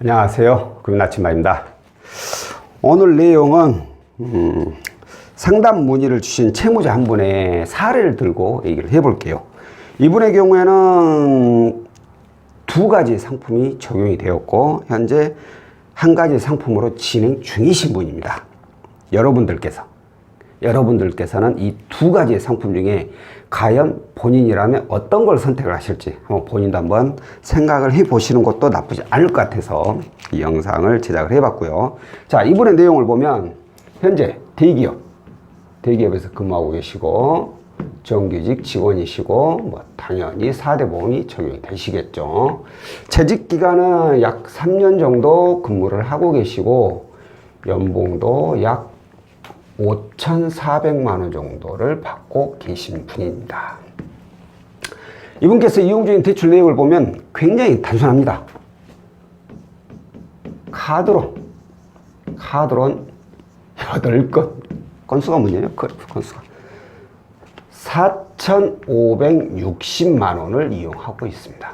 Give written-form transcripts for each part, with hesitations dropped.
안녕하세요. 금나침반입니다. 오늘 내용은 상담 문의를 주신 채무자 한 분의 사례를 들고 얘기를 해볼게요. 이분의 경우에는 두 가지 상품이 적용이 되었고 현재 한 가지 상품으로 진행 중이신 분입니다. 여러분들께서는 이 두 가지의 상품 중에 과연 본인이라면 어떤 걸 선택을 하실지 본인도 한번 생각을 해 보시는 것도 나쁘지 않을 것 같아서 이 영상을 제작을 해봤고요. 자, 이분의 내용을 보면 현재 대기업에서 근무하고 계시고 정규직 직원이시고 당연히 4대 보험이 적용이 되시겠죠. 재직 기간은 약 3년 정도 근무를 하고 계시고 연봉도 약 5,400만 원 정도를 받고 계신 분입니다. 이분께서 이용 중인 대출 내역을 보면 굉장히 단순합니다. 카드론 8건, 건수가 뭐냐면 건수가 4,560만 원을 이용하고 있습니다.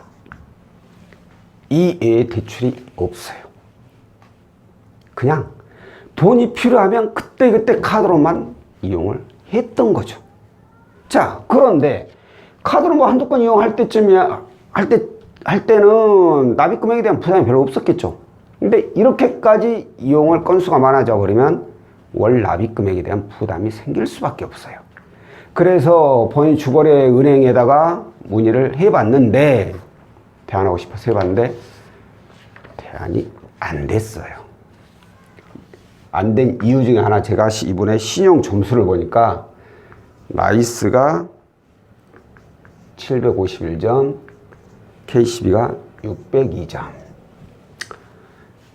이 외에 대출이 없어요. 그냥 돈이 필요하면 그때 카드로만 이용을 했던 거죠. 자, 그런데 카드로 한두 건 이용할 때쯤이야, 할 때는 납입 금액에 대한 부담이 별로 없었겠죠. 근데 이렇게까지 이용할 건수가 많아져 버리면 월 납입 금액에 대한 부담이 생길 수밖에 없어요. 그래서 본인 주거래 은행에다가 문의를 해봤는데, 대안하고 싶어서 해봤는데, 대안이 안 됐어요. 안 된 이유 중에 하나, 제가 이분의 신용 점수를 보니까 나이스가 751점, K12가 602점.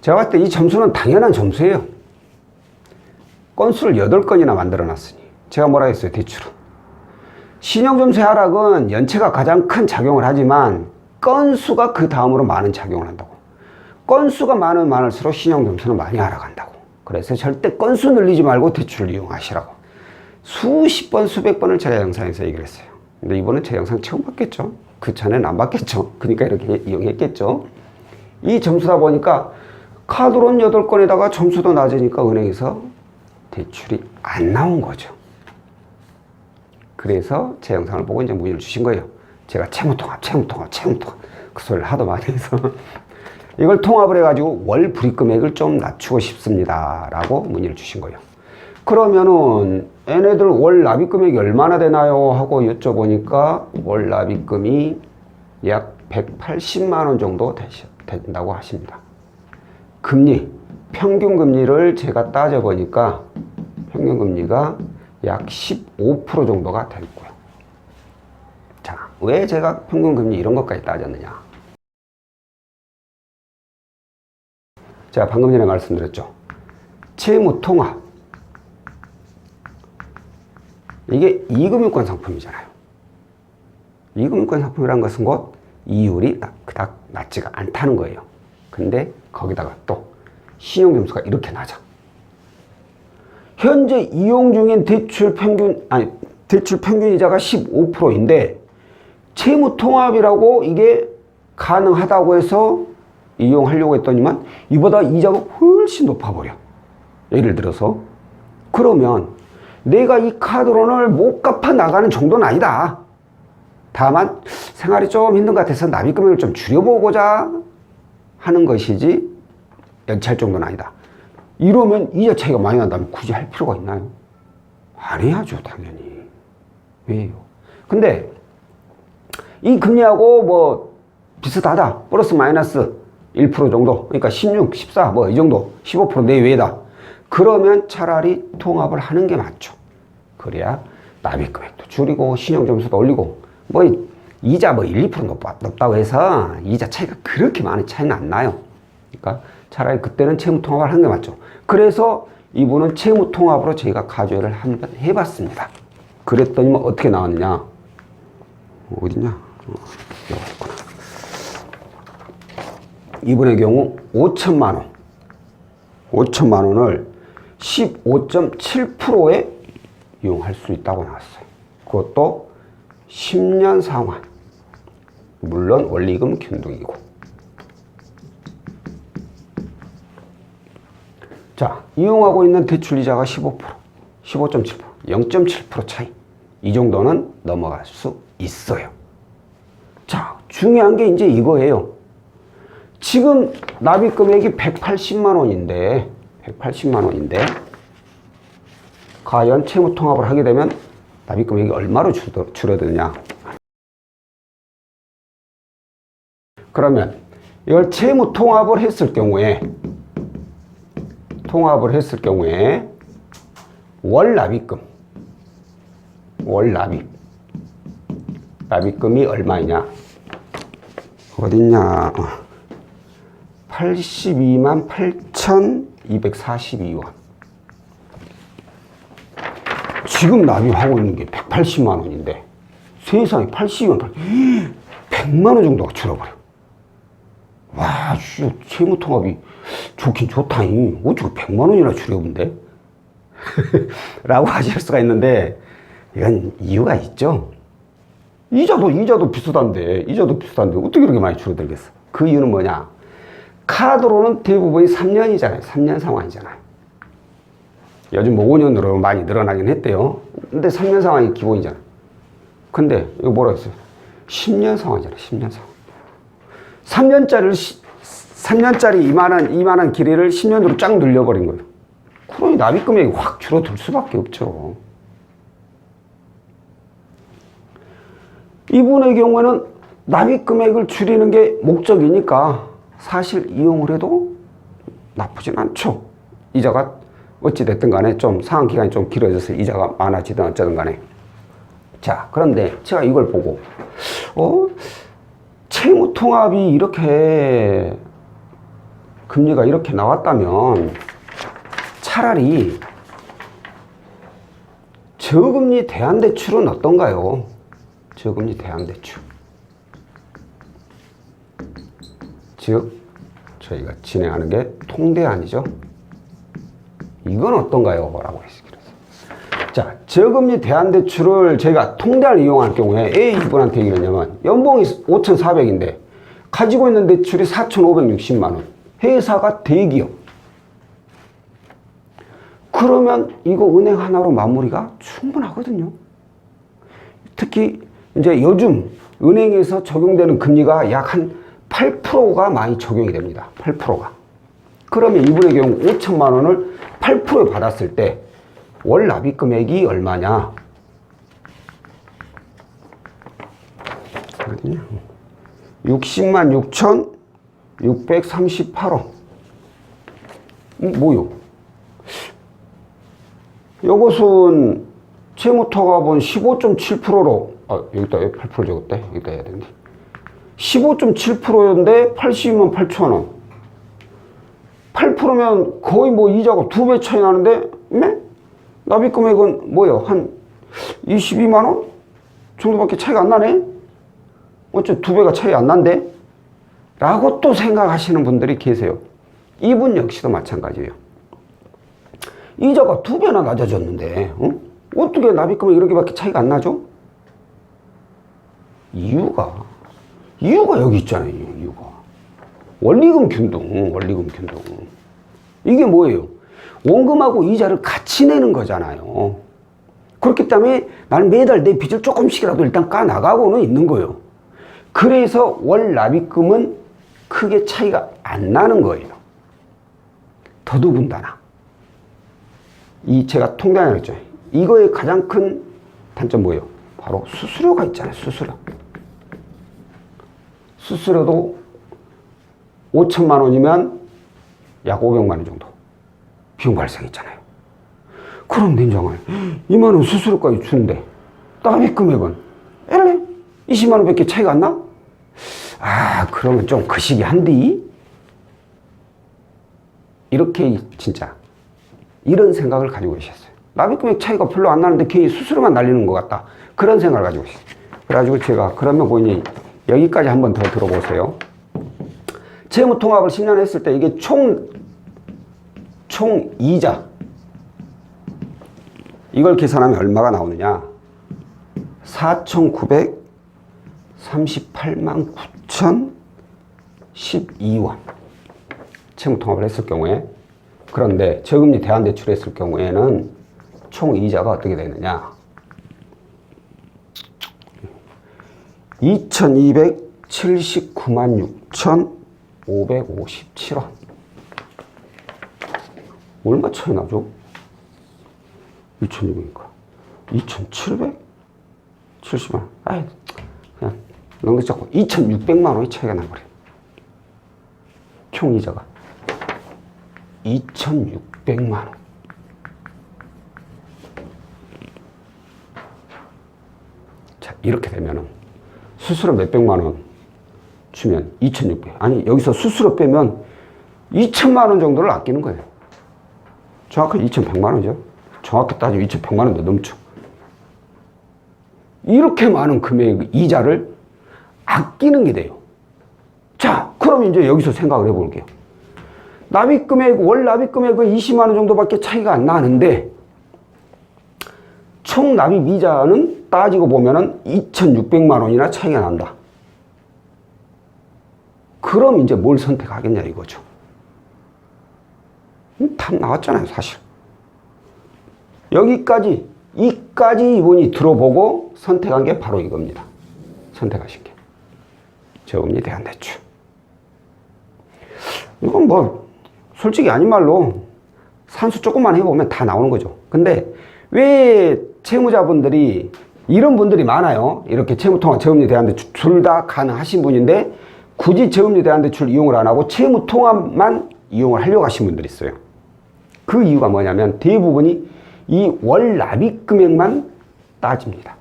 제가 봤을 때 이 점수는 당연한 점수예요. 건수를 8건이나 만들어 놨으니 제가 뭐라 했어요? 대출은 신용 점수의 하락은 연체가 가장 큰 작용을 하지만 건수가 그 다음으로 많은 작용을 한다고. 건수가 많을수록 신용 점수는 많이 하락한다고. 그래서 절대 건수 늘리지 말고 대출을 이용하시라고 수십 번, 수백 번을 제가 영상에서 얘기를 했어요. 근데 이번엔 제 영상 처음 봤겠죠. 그 전에는 안 봤겠죠. 그러니까 이렇게 이용했겠죠. 이 점수다 보니까 카드론 8건에다가 점수도 낮으니까 은행에서 대출이 안 나온 거죠. 그래서 제 영상을 보고 이제 문의를 주신 거예요. 제가 채무통합 그 소리를 하도 많이 해서 이걸 통합을 해가지고 월 불이익금액을 좀 낮추고 싶습니다 라고 문의를 주신 거예요. 그러면은 얘네들 월 납입금액이 얼마나 되나요? 하고 여쭤보니까 월 납입금이 약 180만 원 정도 된다고 하십니다. 평균 금리를 제가 따져보니까 평균 금리가 약 15% 정도가 됐고요. 자, 왜 제가 평균 금리 이런 것까지 따졌느냐? 제가 방금 전에 말씀드렸죠. 채무통합. 이게 이금융권 상품이잖아요. 이금융권 상품이라는 것은 곧 이율이 그닥 낮지가 않다는 거예요. 근데 거기다가 또 신용점수가 이렇게 낮아. 현재 이용 중인 대출 평균 이자가 15%인데 채무통합이라고 이게 가능하다고 해서 이용하려고 했더니만 이보다 이자가 훨씬 높아버려. 예를 들어서 그러면 내가 이 카드론을 못 갚아 나가는 정도는 아니다. 다만 생활이 좀 힘든 것 같아서 납입금액을 좀 줄여보고자 하는 것이지 연체할 정도는 아니다. 이러면 이자 차이가 많이 난다면 굳이 할 필요가 있나요? 안 해야죠, 당연히. 왜요? 근데 이 금리하고 비슷하다. 플러스 마이너스 1% 정도, 그러니까 16, 14, 이 정도, 15% 내외다. 그러면 차라리 통합을 하는 게 맞죠. 그래야 납입금액도 줄이고 신용점수도 올리고 이자 1, 2% 높다고 해서 이자 차이가 그렇게 많은 차이는 안 나요. 그러니까 차라리 그때는 채무통합을 하는 게 맞죠. 그래서 이분은 채무통합으로 저희가 가조를 한번 해봤습니다. 그랬더니 어떻게 나왔느냐? 어딨냐? 여기 있구나. 이분의 경우 5천만 원을 15.7%에 이용할 수 있다고 나왔어요. 그것도 10년 상환. 물론 원리금 균등이고. 자, 이용하고 있는 대출이자가 15%, 15.7%, 0.7% 차이. 이 정도는 넘어갈 수 있어요. 자, 중요한 게 이제 이거예요. 지금 납입 금액이 180만 원인데, 180만 원인데, 과연 채무 통합을 하게 되면 납입 금액이 얼마로 줄어드느냐. 그러면 이걸 채무 통합을 했을 경우에 월 납입금이 얼마냐? 어딨냐? 82만 8,242원. 지금 납입하고 있는 게 180만 원인데 세상에 82만 100만 원 정도가 줄어버려. 와, 채무 통합이 좋긴 좋다니. 어쩌고 100만 원이나 줄여본데? 라고 하실 수가 있는데, 이건 이유가 있죠. 이자도 비슷한데 어떻게 그렇게 많이 줄어들겠어? 그 이유는 뭐냐? 카드로는 대부분이 3년이잖아요. 3년 상환이잖아요. 요즘 뭐 5년으로 많이 늘어나긴 했대요. 근데 3년 상환이 기본이잖아. 근데 이거 뭐라 했어요? 10년 상환이잖아. 10년 상환. 3년짜리 이만한 길이를 10년으로 쫙 늘려버린 거예요. 그러니 납입 금액이 확 줄어들 수밖에 없죠. 이분의 경우에는 납입 금액을 줄이는 게 목적이니까 사실 이용을 해도 나쁘진 않죠. 이자가 어찌됐든 간에 좀 상환 기간이 좀 길어져서 이자가 많아지든 어쩌든 간에. 자, 그런데 제가 이걸 보고 채무 통합이 이렇게 금리가 이렇게 나왔다면 차라리 저금리 대안대출은 어떤가요? 저금리 대안대출. 즉 저희가 진행하는 게 통대안이죠. 이건 어떤가요? 라고 했습니다. 자, 저금리 대안대출을 저희가 통대안을 이용할 경우에 A분한테 얘기를 했냐면 연봉이 5,400인데 가지고 있는 대출이 4,560만 원. 회사가 대기업. 그러면 이거 은행 하나로 마무리가 충분하거든요. 특히 이제 요즘 은행에서 적용되는 금리가 약 한 8%가 많이 적용이 됩니다. 8%가. 그러면 이분의 경우 5천만 원을 8%에 받았을 때 월 납입 금액이 얼마냐? 어디냐? 60만 6,638원. 뭐요? 이것은 채무통합은 15.7%로 여기다 8% 적었대. 여기다 해야 되는데 15.7%였는데 82만 8천원. 8%면 거의 뭐 이자가 2배 차이 나는데 납입 금액은 뭐예요? 한 22만 원 정도밖에 차이가 안 나네? 어째 2배가 차이 안 난대? 라고 또 생각하시는 분들이 계세요. 이분 역시도 마찬가지예요. 이자가 2배나 낮아졌는데 어떻게 납입 금액이 이렇게밖에 차이가 안 나죠? 이유가 여기 있잖아요. 이유가 원리금 균등. 이게 뭐예요? 원금하고 이자를 같이 내는 거잖아요. 그렇기 때문에 나는 매달 내 빚을 조금씩이라도 일단 까나가고는 있는 거예요. 그래서 월 납입금은 크게 차이가 안 나는 거예요. 더더군다나 제가 통계하냐고 했죠. 이거의 가장 큰 단점 뭐예요? 바로 수수료가 있잖아요. 수수료도 5천만 원이면 약 500만 원 정도 비용 발생했잖아요. 그럼 된장을 2만 원 수수료까지 주는데 납입 금액은 20만 원밖에 차이가 안 나? 그러면 좀 거시기 한디? 이렇게 진짜 이런 생각을 가지고 계셨어요. 납입 금액 차이가 별로 안 나는데 괜히 수수료만 날리는 것 같다. 그런 생각을 가지고 계셨어요. 그래가지고 제가 그러면 고객님 여기까지 한번 더 들어보세요. 채무통합을 10년 했을 때 이게 총 이자 이걸 계산하면 얼마가 나오느냐? 4,938만 9,012원 채무통합을 했을 경우에 그런데 저금리 대환대출했을 경우에는 총 이자가 어떻게 되느냐? 2279만 6,557원. 얼마 차이 나죠? 2,600이니까 2,770만. 아이, 그냥 넘겨잡고 2,600만 원이 차이가 나버려요. 총 이자가 2,600만 원. 자, 이렇게 되면은 수수료 몇백만 원 주면 2,600. 아니, 여기서 수수료 빼면 2,000만 원 정도를 아끼는 거예요. 정확하게 2,100만 원이죠. 정확히 따지면 2,100만 원도 넘죠. 이렇게 많은 금액 이자를 아끼는 게 돼요. 자, 그럼 이제 여기서 생각을 해볼게요. 월 납입금액은 20만 원 정도밖에 차이가 안 나는데 총 납입 이자는 따지고 보면은 2,600만 원이나 차이가 난다. 그럼 이제 뭘 선택하겠냐 이거죠. 답 나왔잖아요, 사실. 이까지 이분이 들어보고 선택한 게 바로 이겁니다. 선택하신 게. 저금리 대환대출. 이건 뭐 솔직히 아닌 말로 산수 조금만 해보면 다 나오는 거죠. 근데 왜 채무자분들이 이런 분들이 많아요. 이렇게 채무통화, 저금리 대환대출 둘 다 가능하신 분인데 굳이 저금리 대환대출 이용을 안 하고 채무통화만 이용을 하려고 하신 분들이 있어요. 그 이유가 뭐냐면 대부분이 이 월 납입 금액만 따집니다.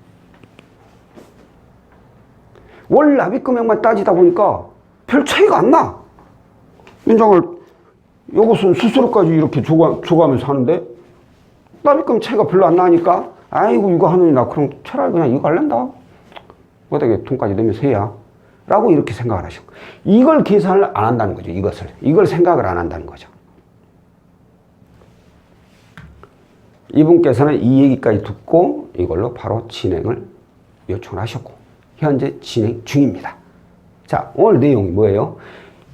월 납입 금액만 따지다 보니까 별 차이가 안 나. 인장을 요것은 수수료까지 이렇게 줘가면서 하는데 납입금 차이가 별로 안 나니까 아이고 이거 하느니 나 그럼 차라리 그냥 이거 할란다. 어떻게 돈까지 내면서 해야 라고 이렇게 생각을 하시고 이걸 계산을 안 한다는 거죠. 이걸 생각을 안 한다는 거죠. 이분께서는 이 얘기까지 듣고 이걸로 바로 진행을 요청을 하셨고 현재 진행 중입니다. 자, 오늘 내용이 뭐예요?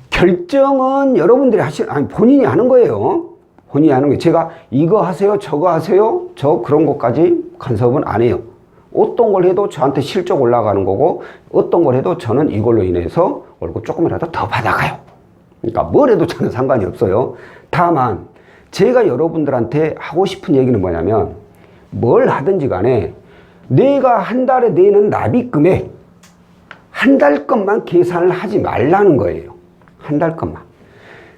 결정은 여러분들이 본인이 하는 거예요. 본인이 하는 거예요. 제가 이거 하세요, 저거 하세요, 저 그런 것까지 간섭은 안 해요. 어떤 걸 해도 저한테 실적 올라가는 거고 어떤 걸 해도 저는 이걸로 인해서 월급 조금이라도 더 받아가요. 그러니까 뭘 해도 저는 상관이 없어요. 다만 제가 여러분들한테 하고 싶은 얘기는 뭐냐면 뭘 하든지 간에 내가 한 달에 내는 납입금액 한 달 것만 계산을 하지 말라는 거예요. 한 달 것만.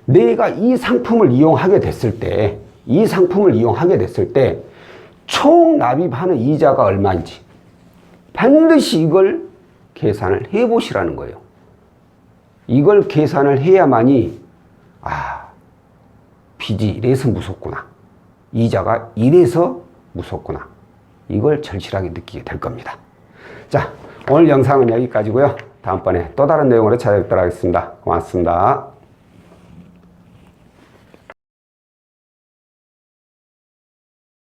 내가 이 상품을 이용하게 됐을 때 총 납입하는 이자가 얼마인지 반드시 이걸 계산을 해 보시라는 거예요. 이걸 계산을 해야만이 빚이 이래서 무섭구나. 이자가 이래서 무섭구나. 이걸 절실하게 느끼게 될 겁니다. 자, 오늘 영상은 여기까지고요. 다음번에 또 다른 내용으로 찾아뵙도록 하겠습니다. 고맙습니다.